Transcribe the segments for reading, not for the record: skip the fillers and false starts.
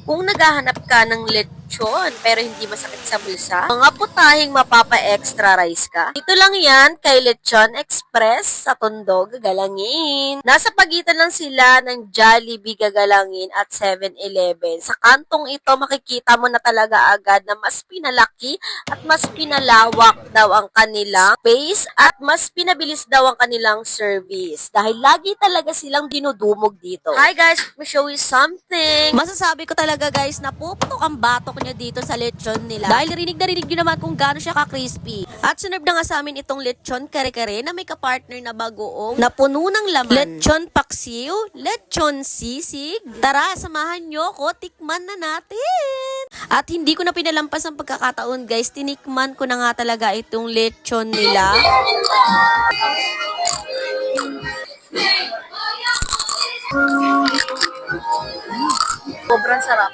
Kung naghahanap ka ng lechon pero hindi masakit sa bulsa, mga putahing mapapa-extra rice ka, ito lang yan kay Lechon Express sa Tondo, Gagalangin. Nasa pagitan lang sila ng Jollibee, Gagalangin at 7-Eleven. Sa kantong ito, makikita mo na talaga agad na mas pinalaki at mas pinalawak daw ang kanilang space at mas pinabilis daw ang kanilang service. Dahil lagi talaga silang dinudumog dito. Hi guys, let me show you something. Masasabi ko talaga guys na puputok ang batok niya dito sa lechon nila. Dahil rinig na rinig nyo naman kung gaano siya ka-crispy. At sunod na nga sa amin itong lechon kare-kare na may kapartner na bagoong na puno ng laman. Lechon paksiw, lechon sisig. Tara, samahan nyo ko, tikman na natin. At hindi ko na pinalampas ang pagkakataon guys, tinikman ko na nga talaga itong lechon nila. Sobrang sarap.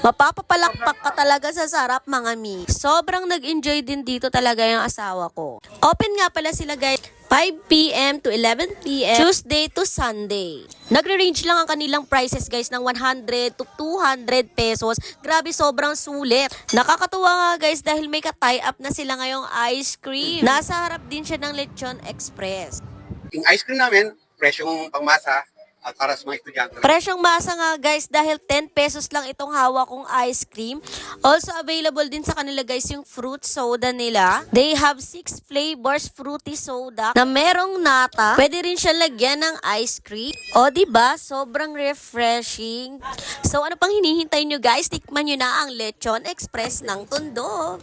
Mapapapalakpak ka talaga sa sarap mga mi. Sobrang nag-enjoy din dito talaga yung asawa ko. Open nga pala sila guys 5 p.m. to 11 p.m. Tuesday to Sunday. Nagre-range lang ang kanilang prices guys ng 100 to 200 pesos. Grabe, sobrang sulit. Nakakatuwa nga guys dahil may ka-tie up na sila ngayong ice cream. Nasa harap din siya ng Lechon Express. Yung ice cream namin, presyong pangmasa at para sa mga estudyante. Presyong masa nga guys dahil 10 pesos lang itong hawak kong ice cream. Also available din sa kanila guys yung fruit soda nila. They have 6 flavors fruity soda na merong nata. Pwede rin siya lagyan ng ice cream. O diba, sobrang refreshing. So ano pang hinihintay nyo guys? Tikman nyo na ang Lechon Express ng Tondo.